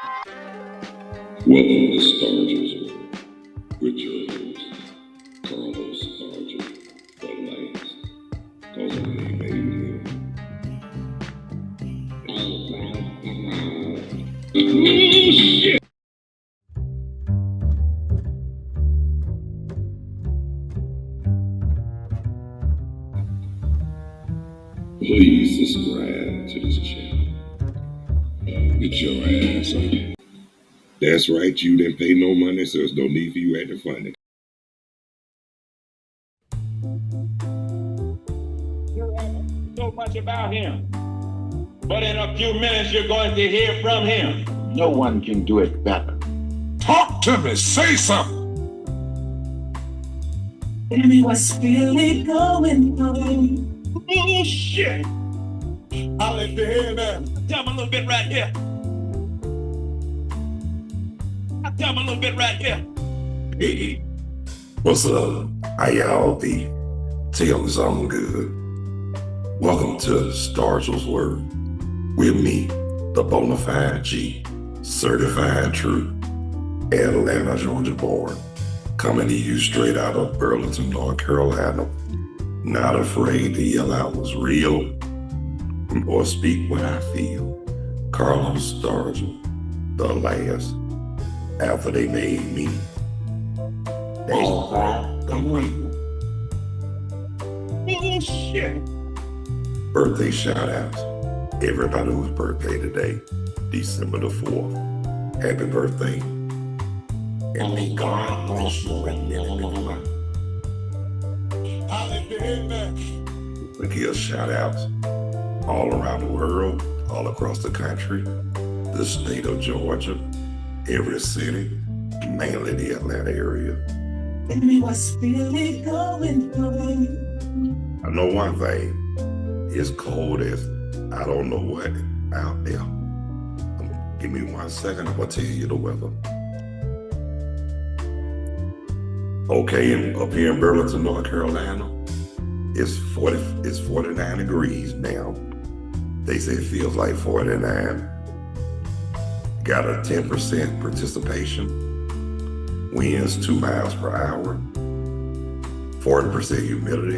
Welcome to Stargell's World with your host, Carlos Stargell, the last, cause I ain't made him. Please subscribe to this channel. Get your ass on. That's right, you didn't pay no money, so there's no need for you acting funny. You haven't so much about him, but in a few minutes you're going to hear from him. No one can do it better. Talk to me, say something. Tell me what's really going on. Oh shit! I like to hear that. Tell me a little bit right here. Tell me a little bit right here. Hey, what's up? How y'all be? Tell me something good. Welcome to Stargell's World with me, the bona fide G, certified true, Atlanta, Georgia born, coming to you straight out of Burlington, North Carolina. Not afraid to yell out what's real or speak what I feel. Carlos Stargell, the last. After they made me, they called the real. Oh shit! Birthday shout outs. Everybody whose birthday today, December the 4th. Happy birthday. And may God bless you and live long. I like to hear that. We give shout outs all around the world, all across the country, the state of Georgia, every city, mainly the Atlanta area. Tell me what's really going on. I know one thing, it's cold as I don't know what out there. Give me 1 second, I'm gonna tell you the weather. Okay, up here in Burlington, North Carolina, it's 49 degrees now. They say it feels like 49. Got a 10% participation, winds 2 miles per hour, 40% humidity,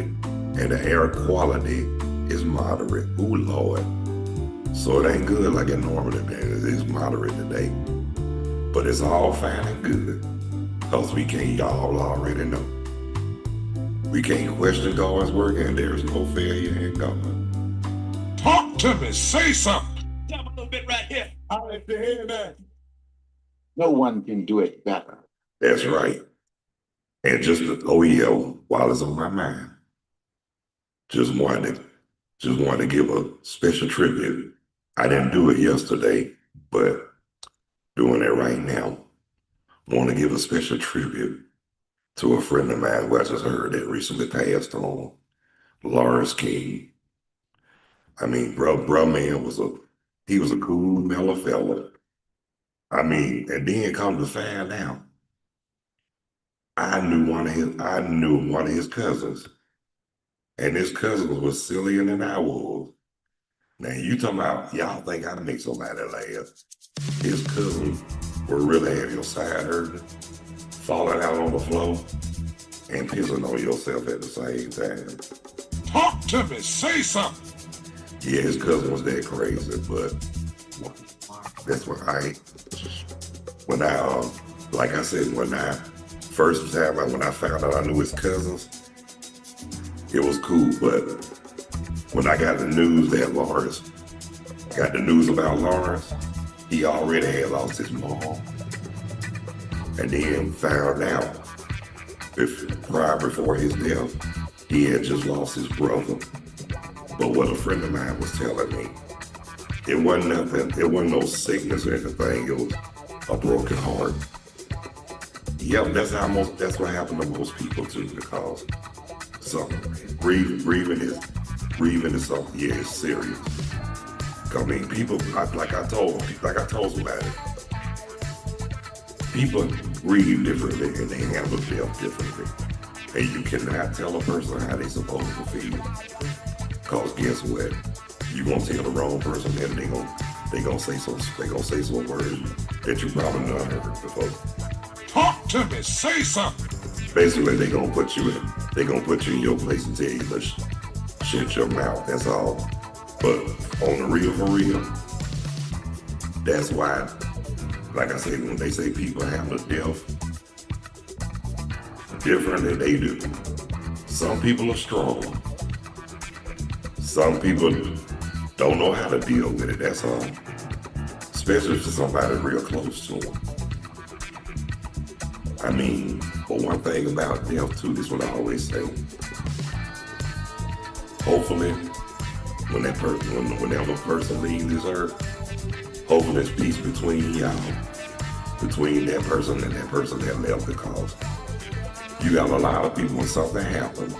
and the air quality is moderate. Ooh, Lord. So it ain't good like it normally is. It's moderate today. But it's all fine and good, because we can't, y'all already know. We can't question God's work, and there's no failure in God. Talk to me, say something. Tell me a little bit right here. I like to hear that. No one can do it better. That's right. And just, while it's on my mind, just wanted to give a special tribute. I didn't do it yesterday, but doing it right now. Want to give a special tribute to a friend of mine who I just heard that recently passed on, Lawrence King. I mean, bro man was a cool, mellow fella. I mean, and then come to find out, I knew one of his cousins, and his cousin was sillier than I was. Now you talking about, y'all think I make somebody laugh. His cousin will really have your side hurting, falling out on the floor, and pissing on yourself at the same time. Talk to me, say something. Yeah, his cousin was that crazy, but that's what when I first time when I found out I knew his cousins, it was cool, but when I got the news about Lawrence, he already had lost his mom. And then found out prior before his death, he had just lost his brother. But what a friend of mine was telling me, it wasn't nothing, it wasn't no sickness or anything, it was a broken heart. Yep, that's what happened to most people too, because grieving is something, yeah, it's serious. I mean, people, like I told somebody, people grieve differently and they handle death differently. And you cannot tell a person how they supposed to feel. Because guess what? You gonna tell the wrong person and they gonna say some words that you probably never heard before. Talk to me, say something. Basically, they gonna put you in your place and tell you to shut your mouth. That's all. But on the real, for real, that's why, like I said, when they say people handle death different than they do. Some people are strong. Some people don't know how to deal with it, that's all. Especially for somebody real close to them. I mean, but one thing about death too, this is what I always say. Hopefully, whenever a person leaves this earth, hopefully there's peace between y'all, between that person and that person that left, because you got a lot of people when something happens,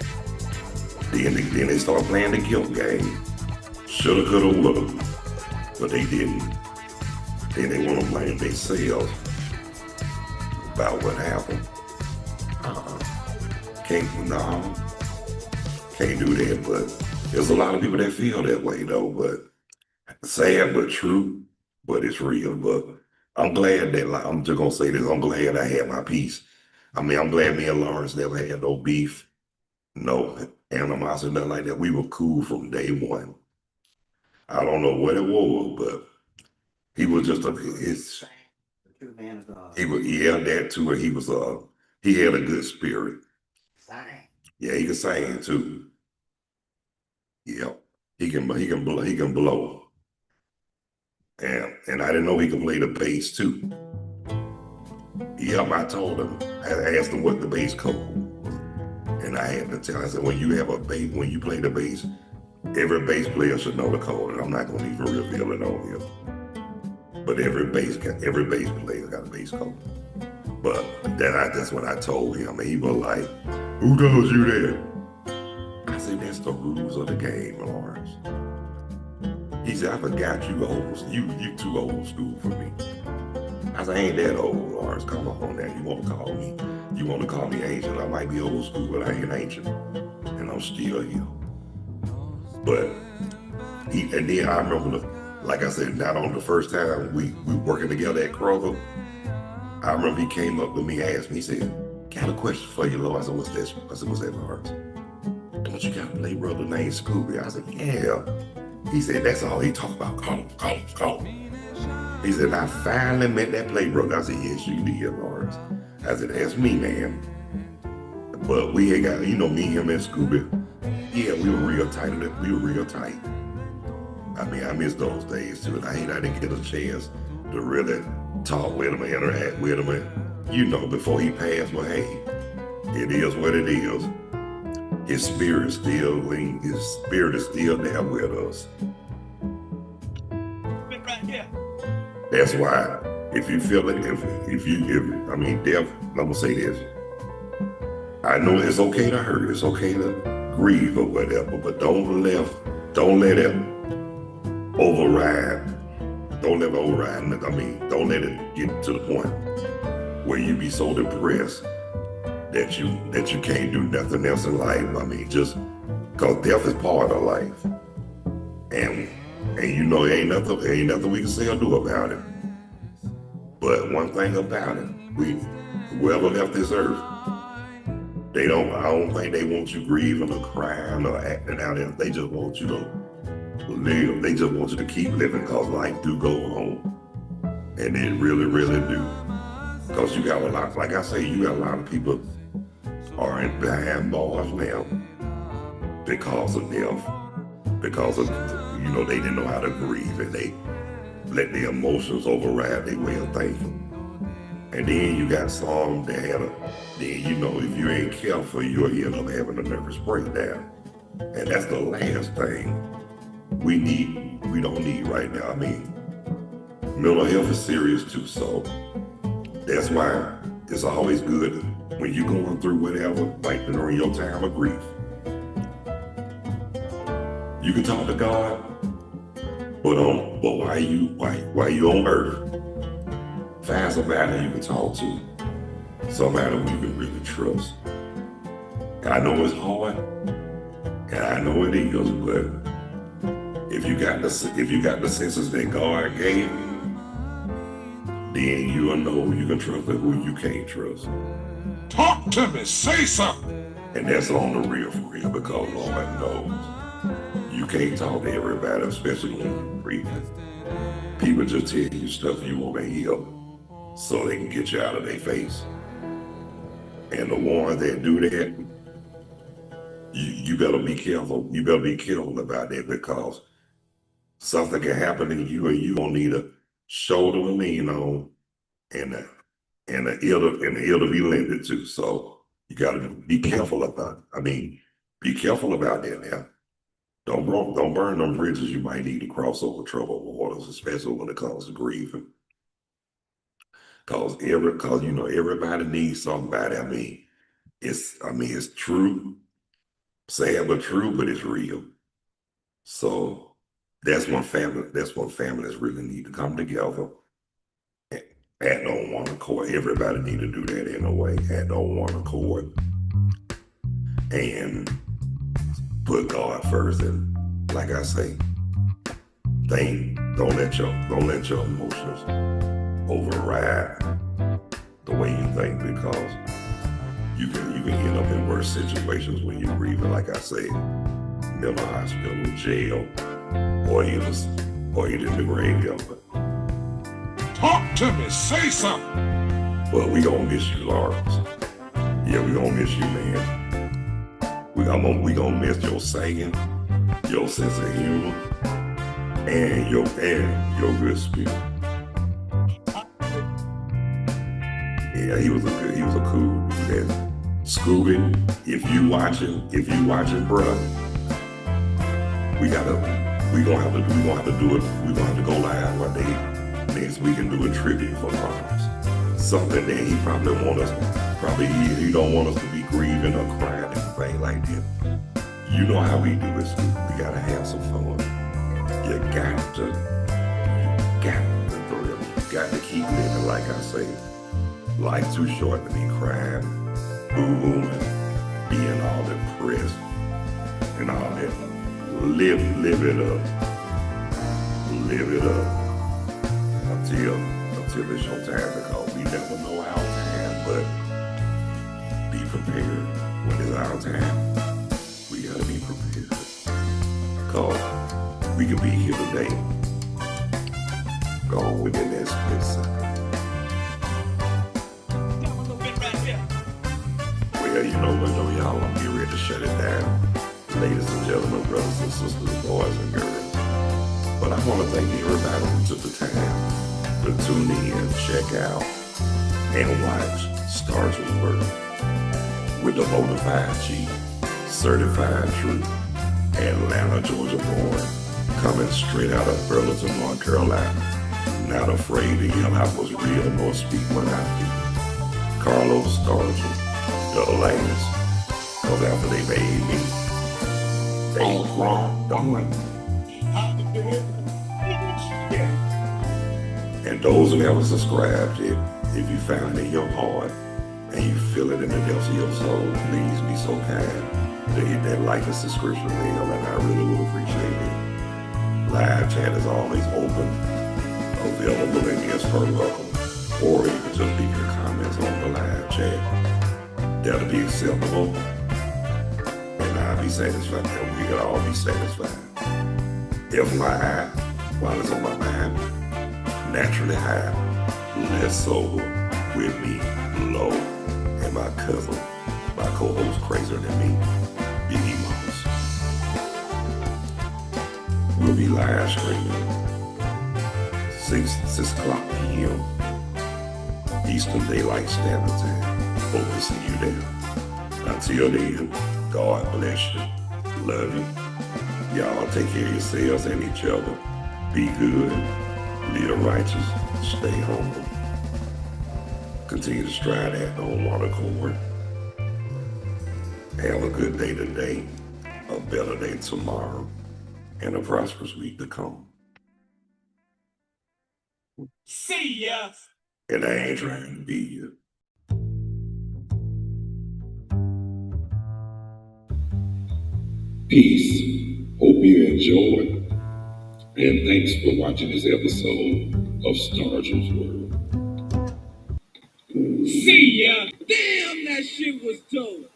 then they start playing the guilt game. Shoulda, coulda, woulda, but they didn't. Then they want to blame themselves about what happened. Can't do that, but there's a lot of people that feel that way though, but sad but true, but it's real. But I'm glad that, like, I'm just gonna say this, I'm glad I had my peace. I mean, I'm glad me and Lawrence never had no beef, no animosity, nothing like that. We were cool from day one. I don't know what it was, but he was just that too, and he had a good spirit. Yeah, he can sing too. Yeah, he can blow. And I didn't know he could play the bass too. Yep, I told him. I asked him what the bass code was. And I had to tell him, I said, when you play the bass, every bass player should know the code. And I'm not gonna even reveal it on here. But every bass player got a bass code. But that's what I told him. And he was like, who told you that? I said, that's the rules of the game, Lawrence. He said, I forgot you too old school for me. I said, I ain't that old, Lawrence. Come on now. You want to call me ancient? I might be old school, but I ain't ancient. And I'm still here. But and then I remember, like I said, not on the first time we working together at Kroger, I remember he came up to me, asked me, he said, got a question for you, Lord. I said, what's that? I said, what's that, Lawrence? Don't you got a play brother named Scooby? I said, yeah. He said, that's all he talk about. Call him. He said, I finally met that play brother. I said, yes, you did, Lawrence. I said, that's me, man. But we ain't got, me, him, and Scooby. Yeah, we were real tight. I mean, I miss those days too. And I didn't get a chance to really talk with him and interact with him. And, before he passed, well, hey, it is what it is. His spirit is still there with us. That's why, if you feel it, death, I'm gonna say this. I know it's okay to hurt, it's okay to grieve or whatever, but don't let it override. Don't let it get to the point where you be so depressed that you can't do nothing else in life. I mean, just because death is part of life. And ain't nothing we can say or do about it. But one thing about it, whoever left this earth, I don't think they want you grieving or crying or acting out. They just want you to live. They just want you to keep living, because life do go on. And it really, really do. Because you got a lot, like I say, you got a lot of people are behind bars now because of death. Because of, they didn't know how to grieve, and they let their emotions override their way of thinking. And then you got some that if you ain't careful, you'll end up having a nervous breakdown. And that's the last thing we don't need right now. I mean, mental health is serious too, so that's why it's always good when you're going through whatever, like during your time of grief. You can talk to God, but while you on earth, find somebody you can talk to, somebody you can really trust. And I know it's hard, and I know it is, but if you got the senses that God gave you, then you'll know you can trust and who you can't trust. Talk to me, say something. And that's on the real for real, because Lord knows you can't talk to everybody, especially when you're grieving. People just tell you stuff you want to hear so they can get you out of their face. And the ones that do that, you better be careful. You better be careful about that, because something can happen to you and you gonna need a shoulder to lean on and the ear to be lended to. So you gotta be careful about it. I mean, be careful about that now. Don't burn them bridges you might need to cross over troubled waters, especially when it comes to grieving. Cause you know everybody needs somebody. I mean it's true, sad but true, but it's real. So that's when families really need to come together at on one accord. Everybody need to do that in a way, at on one accord, and put God first. And like I say, don't let your emotions override the way you think, because you can end up in worse situations when you're grieving. Like I say, mental hospital, jail, or in the graveyard. Talk to me, say something. Well, we gonna miss you, Lawrence. Yeah, we gonna miss you, man. We gonna miss your singing, your sense of humor, and your good spirit. Yeah, he was a cool dude. And Scooby, if you watching, bruh, we gonna have to do it. We gonna have to go live one day next week and do a tribute for Lawrence. Something that he probably he don't want us to be grieving or crying and anything like that. You know how we do it, Scooby. We gotta have some fun. You got to keep living. Like I say, life's too short to be crying, boo-hooing, being all depressed and all that. Live it up until it's your time, because we never know our time. But be prepared when it's our time. We gotta be prepared, because we could be here today, gone within that split second. Well, you know what, though, y'all, I'm getting ready to shut it down. Ladies and gentlemen, brothers and sisters, boys and girls. But I want to thank everybody who took the time to tune in, check out, and watch Stargell World with the bonafide chief, certified truth, Atlanta, Georgia born, coming straight out of Burlington, North Carolina, not afraid to yell out what's real nor speak what I feel. Carlos Stargell, the last, because after they made me, they don't like me. Yeah. And those who haven't subscribed yet, if you found it in your heart and you feel it in the depths of your soul, please be so kind to hit that like and subscription bell, and I really would appreciate it. Live chat is always open, available, and guests are welcome. Or you can just leave your comments on the live chat. That'll be acceptable, and I'll be satisfied, and we can all be satisfied. FYI, while it's on my mind, naturally high, less sober, with me, low, and my cousin, my co-host crazier than me, Biggie Moss. We'll be live streaming 6 o'clock p.m. Eastern Daylight Standard Time. Hope to see you there. Until then, God bless you. Love you. Y'all take care of yourselves and each other. Be good. Live righteous. Stay humble. Continue to strive at on one accord. Have a good day today, a better day tomorrow, and a prosperous week to come. See ya. And I ain't trying to be you. Peace. Hope you enjoyed. And thanks for watching this episode of Stargell's World. See ya. Damn, that shit was dope.